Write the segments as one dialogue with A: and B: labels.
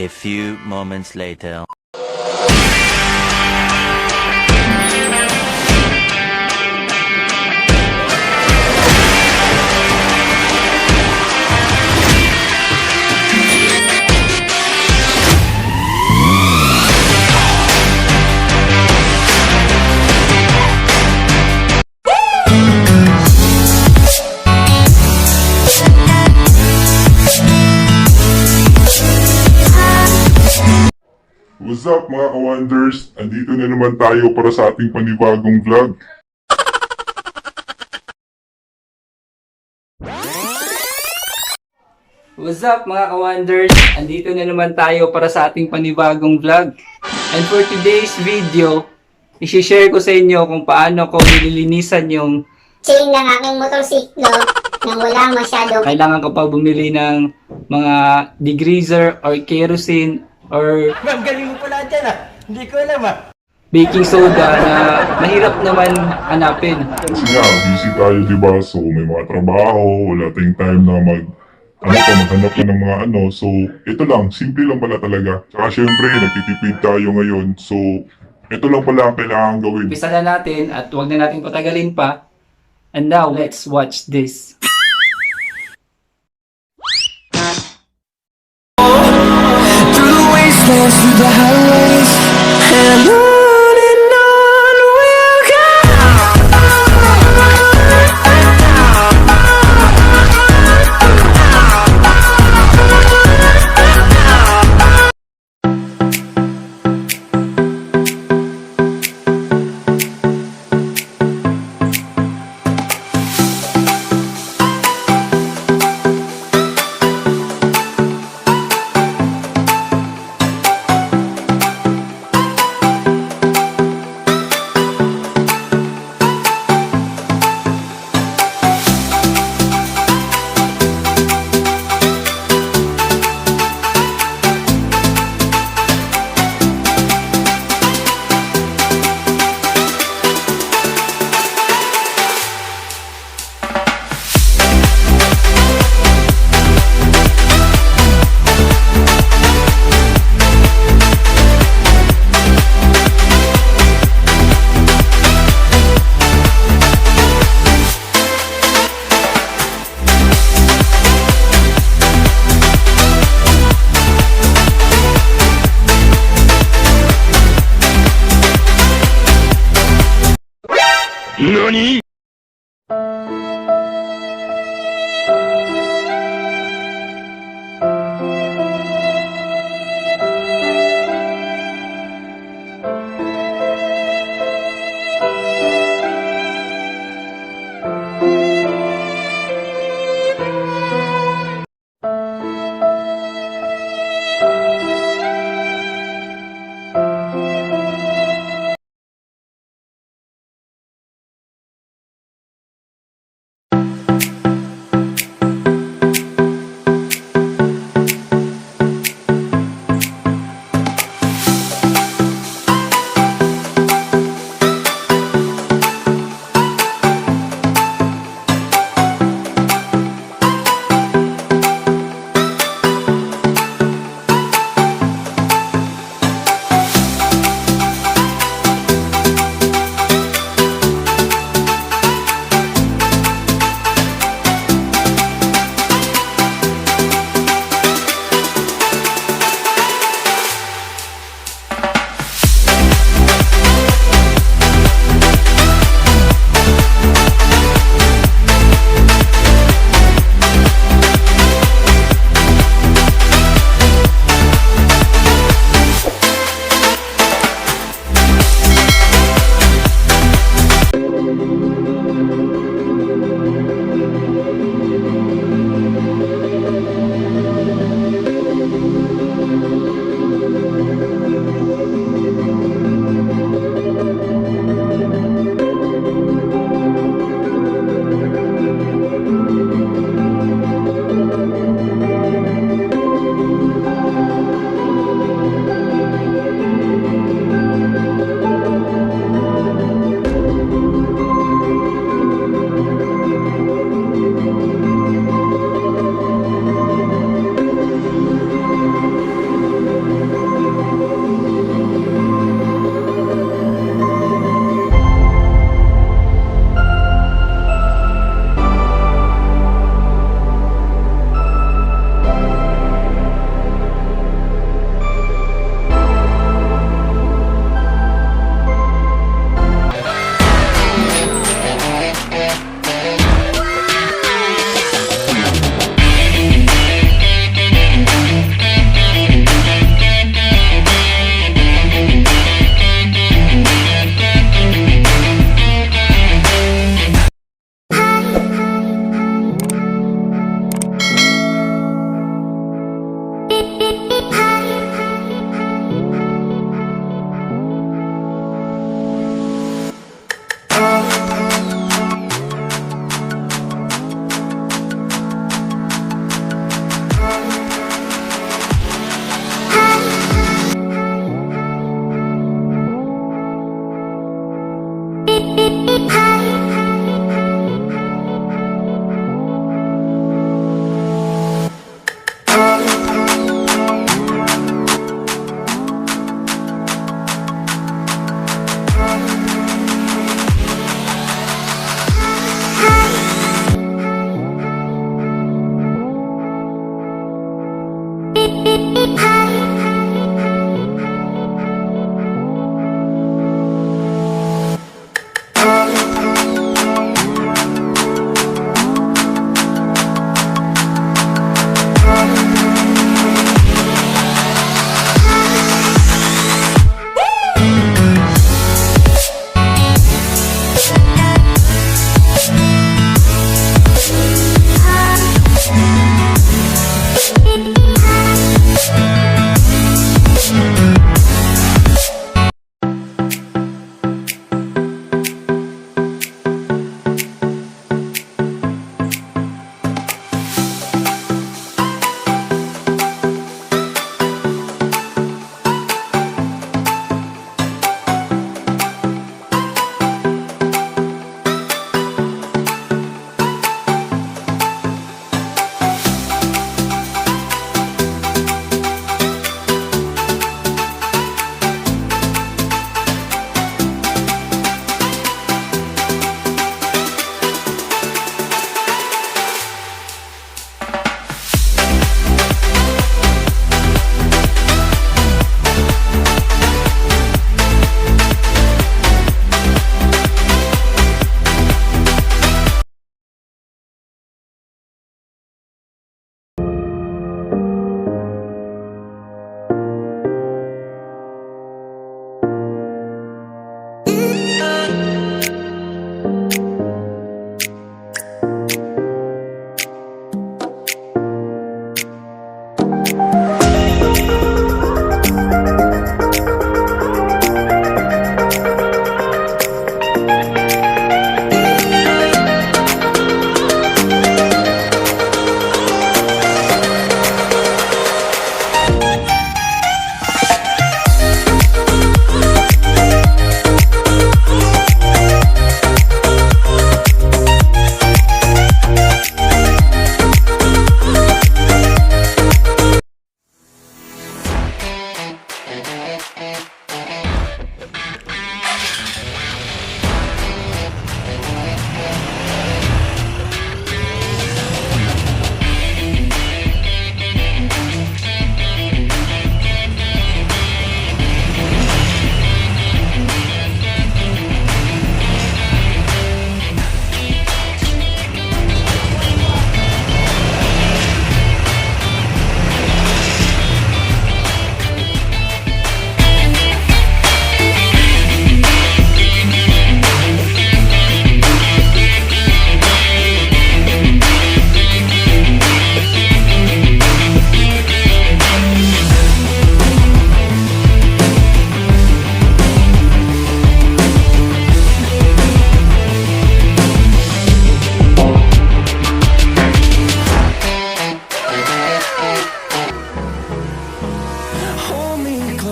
A: A few moments later.
B: What's up mga ka-wonders? Andito na naman tayo para sa ating panibagong vlog.
C: What's up mga ka-wonders? Andito na naman tayo para sa ating panibagong vlog. And for today's video, isi-share ko sa inyo kung paano ko nililinisan yung
D: chain ng aking motorsiklo nang wala masyadong
C: kailangan ko pa bumili ng mga degreaser or kerosene or
E: Ma'am, galing mo pala dyan ah. Hindi ko alam ah.
C: baking soda na mahirap naman hanapin.
B: Kasi nga, busy tayo diba? So may mga trabaho, wala tayong time na maghanap ka ng mga So ito lang, simple lang pala talaga. Tsaka syempre, nagtitipid tayo ngayon. So ito lang pala ang kailangan gawin.
C: Umpisa na natin at huwag na natin patagalin pa. And now, let's watch this.
F: Through the wastelands, through the highways, and on we'll go.
B: NANI?!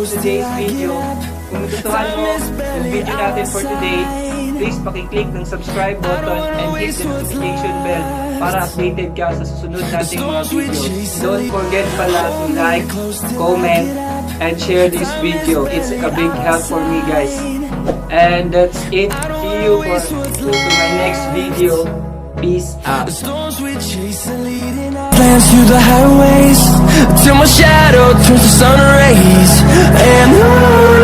C: today's video. Kung nagustuhan mo yung video natin for today, please pakiclick ng subscribe button and hit the notification bell para updated ka sa susunod nating mga videos. Don't forget pala to like, comment, and share this video. It's a big help for me, guys. And that's it. See you to my next video. Peace out.
F: Plans through the highways till my shadow turns to sun rays, and on